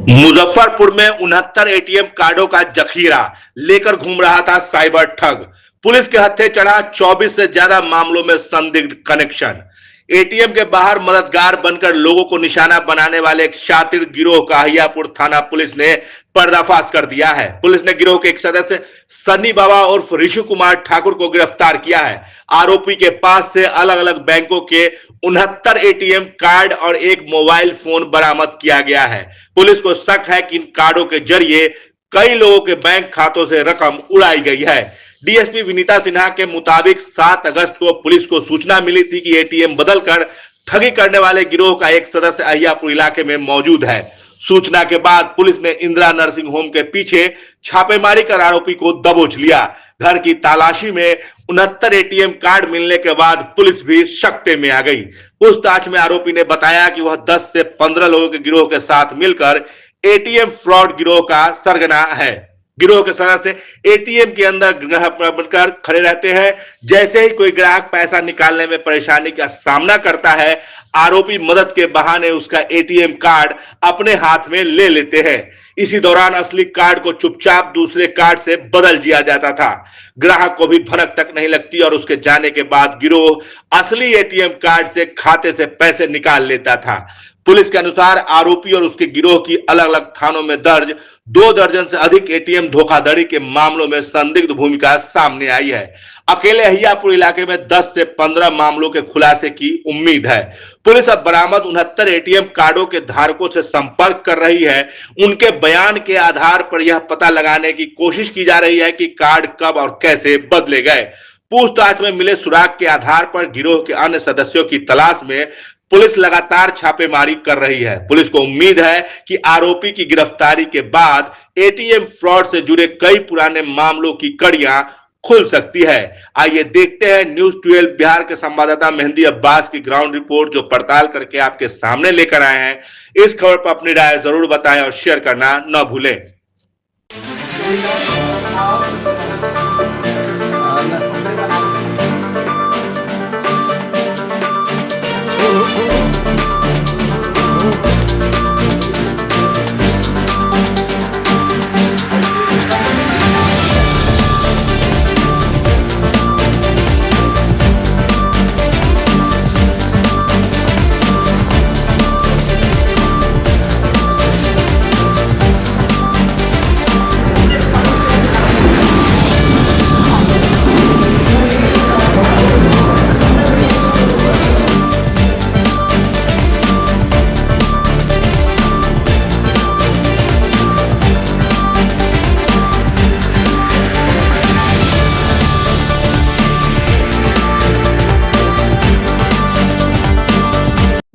मुजफ्फरपुर में 69 एटीएम कार्डों का जखीरा लेकर घूम रहा था साइबर ठग। पुलिस के हत्थे चढ़ा 24 से ज्यादा मामलों में संदिग्ध कनेक्शन। एटीएम के बाहर मददगार बनकर लोगों को निशाना बनाने वाले एक शातिर गिरोह का अहियापुर थाना पुलिस ने पर्दाफाश कर दिया है। पुलिस ने गिरोह के एक सदस्य सन्नी बाबा उर्फ ऋषि कुमार ठाकुर को गिरफ्तार किया है। आरोपी के पास से अलग अलग बैंकों के 69 एटीएम कार्ड और एक मोबाइल फोन बरामद किया गया है। पुलिस को शक है कि इन कार्डों के जरिए कई लोगों के बैंक खातों से रकम उड़ाई गई है। डीएसपी विनीता सिन्हा के मुताबिक 7 अगस्त को पुलिस को सूचना मिली थी कि एटीएम बदलकर ठगी करने वाले गिरोह का एक सदस्य अहियापुर इलाके में मौजूद है। सूचना के बाद पुलिस ने इंदिरा नर्सिंग होम के पीछे छापेमारी कर आरोपी को दबोच लिया। घर की तलाशी में 69 एटीएम कार्ड मिलने के बाद पुलिस भी सकते में आ गई। पूछताछ में आरोपी ने बताया कि वह 10 से 15 लोगों के गिरोह के साथ मिलकर एटीएम फ्रॉड गिरोह का सरगना है। गिरोह के सदस्य एटीएम के अंदर ग्राहक बनकर खड़े रहते हैं। जैसे ही कोई ग्राहक पैसा निकालने में परेशानी का सामना करता है, आरोपी मदद के बहाने उसका एटीएम कार्ड अपने हाथ में ले लेते हैं। इसी दौरान असली कार्ड को चुपचाप दूसरे कार्ड से बदल दिया जाता था। ग्राहक को भी भनक तक नहीं लगती और उसके जाने के बाद गिरोह असली एटीएम कार्ड से खाते से पैसे निकाल लेता था। पुलिस के अनुसार आरोपी और उसके गिरोह की अलग अलग थानों में दर्ज 2 दर्जन से अधिक एटीएम धोखाधड़ी के मामलों में संदिग्ध भूमिका सामने आई है। अकेले अहियापुर इलाके में 10 से 15 मामलों के खुलासे की उम्मीद है। पुलिस अब बरामद 69 एटीएम कार्डों के धारकों से संपर्क कर रही है। उनके बयान के आधार पर यह पता लगाने की कोशिश की जा रही है कि कार्ड कब और कैसे बदले गए। पूछताछ में मिले सुराग के आधार पर गिरोह के अन्य सदस्यों की तलाश में पुलिस लगातार छापेमारी कर रही है। पुलिस को उम्मीद है कि आरोपी की गिरफ्तारी के बाद एटीएम फ्रॉड से जुड़े कई पुराने मामलों की कड़ियां खुल सकती है। आइए देखते हैं न्यूज़ 12 बिहार के संवाददाता मेहंदी अब्बास की ग्राउंड रिपोर्ट, जो पड़ताल करके आपके सामने लेकर आए हैं। इस खबर पर अपनी राय जरूर बताएं और शेयर करना न भूलें।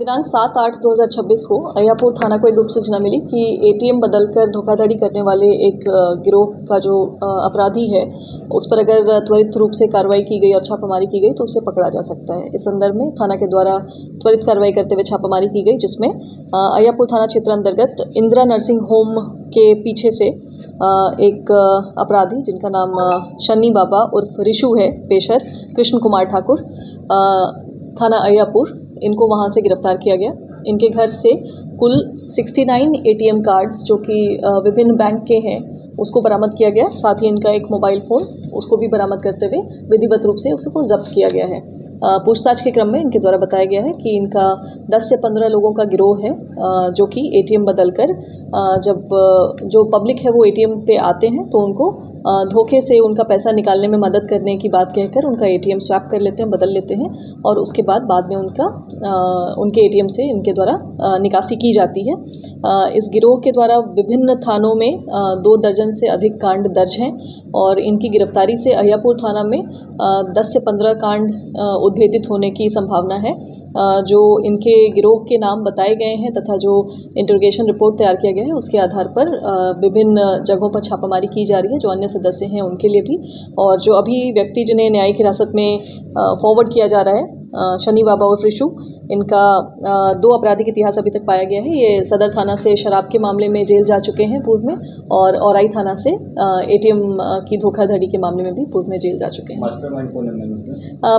दिनांक 7/8/2026 को अहियापुर थाना को एक गुप्त सूचना मिली कि एटीएम बदलकर धोखाधड़ी करने वाले एक गिरोह का जो अपराधी है, उस पर अगर त्वरित रूप से कार्रवाई की गई और छापामारी की गई तो उसे पकड़ा जा सकता है। इस संदर्भ में थाना के द्वारा त्वरित कार्रवाई करते हुए छापामारी की गई, जिसमें अहियापुर थाना क्षेत्र अंतर्गत इंदिरा नर्सिंग होम के पीछे से एक अपराधी, जिनका नाम सन्नी बाबा उर्फ ऋषु है, पेशर कृष्ण कुमार ठाकुर, थाना अहियापुर, इनको वहाँ से गिरफ्तार किया गया। इनके घर से कुल 69 एटीएम कार्ड्स जो कि विभिन्न बैंक के हैं, उसको बरामद किया गया। साथ ही इनका एक मोबाइल फ़ोन, उसको भी बरामद करते हुए विधिवत रूप से उसको जब्त किया गया है। पूछताछ के क्रम में इनके द्वारा बताया गया है कि इनका 10 से 15 लोगों का गिरोह है, जो कि एटीएम बदलकर जब जो पब्लिक है वो एटीएम पे आते हैं तो उनको धोखे से उनका पैसा निकालने में मदद करने की बात कहकर उनका एटीएम स्वैप कर लेते हैं, बदल लेते हैं, और उसके बाद में उनके एटीएम से इनके द्वारा निकासी की जाती है। इस गिरोह के द्वारा विभिन्न थानों में 2 दर्जन से अधिक कांड दर्ज हैं और इनकी गिरफ्तारी से अहियापुर थाना में 10 से 15 कांड उद्भेदित होने की संभावना है। जो इनके गिरोह के नाम बताए गए हैं तथा जो इंटरोगेशन रिपोर्ट तैयार किया गया है, उसके आधार पर विभिन्न जगहों पर छापामारी की जा रही है। जो अन्य सदस्य हैं उनके लिए भी, और जो अभी व्यक्ति जिन्हें न्यायिक हिरासत में फॉरवर्ड किया जा रहा है शनि बाबा और ऋषु, इनका 2 आपराधिक इतिहास अभी तक पाया गया है। ये सदर थाना से शराब के मामले में जेल जा चुके हैं पूर्व में, और औराई थाना से एटीएम की धोखाधड़ी के मामले में भी पूर्व में जेल जा चुके हैं। मास्टरमाइंड कौन है?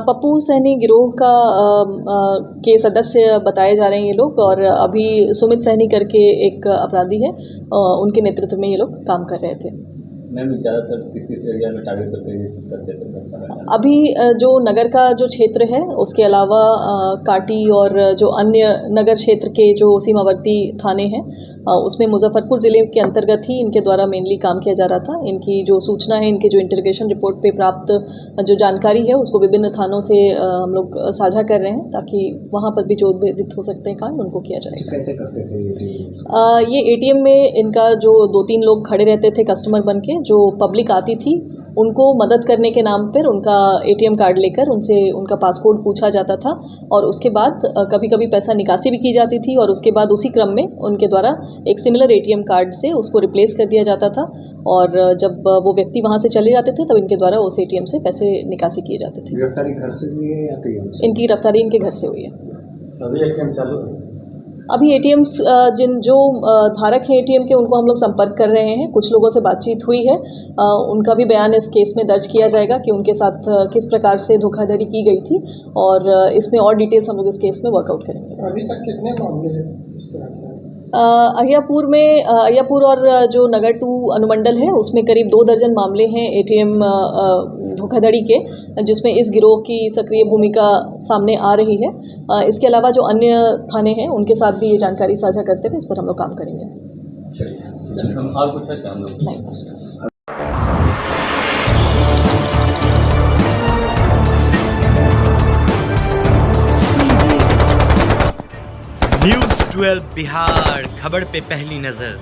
पप्पू सैनी गिरोह का के सदस्य बताए जा रहे हैं ये लोग, और अभी सुमित सैनी करके एक अपराधी है, उनके नेतृत्व में ये लोग काम कर रहे थे। मैम, ज़्यादातर किस एरिया में टारगेट करते थे? अभी जो नगर का जो क्षेत्र है, उसके अलावा काटी और जो अन्य नगर क्षेत्र के जो सीमावर्ती थाने हैं, उसमें मुजफ्फरपुर ज़िले के अंतर्गत ही इनके द्वारा मेनली काम किया जा रहा था। इनकी जो सूचना है, इनके जो इंटरोगेशन रिपोर्ट पे प्राप्त जो जानकारी है, उसको विभिन्न थानों से हम लोग साझा कर रहे हैं, ताकि वहाँ पर भी जो उद्भेदित हो सकते हैं कांड, उनको किया जाएगा। कैसे करते थे ये एटीएम में इनका जो 2-3 लोग खड़े रहते थे कस्टमर बन के, जो पब्लिक आती थी उनको मदद करने के नाम पर उनका एटीएम कार्ड लेकर उनसे उनका पासपोर्ट पूछा जाता था, और उसके बाद कभी कभी पैसा निकासी भी की जाती थी, और उसके बाद उसी क्रम में उनके द्वारा एक सिमिलर एटीएम कार्ड से उसको रिप्लेस कर दिया जाता था, और जब वो व्यक्ति वहाँ से चले जाते थे तब इनके द्वारा उस एटीएम से पैसे निकासी किए जाते थे। गिरफ्तारी घर से हुई है या कहीं? इनकी गिरफ्तारी इनके घर से हुई है। सभी एटीएम चालू है? अभी एटीएम्स जो धारक हैं एटीएम के, उनको हम लोग संपर्क कर रहे हैं। कुछ लोगों से बातचीत हुई है, उनका भी बयान इस केस में दर्ज किया जाएगा कि उनके साथ किस प्रकार से धोखाधड़ी की गई थी, और इसमें और डिटेल्स हम लोग इस केस में वर्कआउट करेंगे। अभी तक कितने मामले हैं इस तरह के? अहियापुर और जो नगर 2 अनुमंडल है, उसमें करीब 2 दर्जन मामले हैं एटीएम धोखाधड़ी के, जिसमें इस गिरोह की सक्रिय भूमिका सामने आ रही है। इसके अलावा जो अन्य थाने हैं, उनके साथ भी ये जानकारी साझा करते हुए इस पर हम लोग काम करेंगे। और कुछ है हम लोग? नहीं, बस। न्यूज़ 12 बिहार, खबर पे पहली नजर।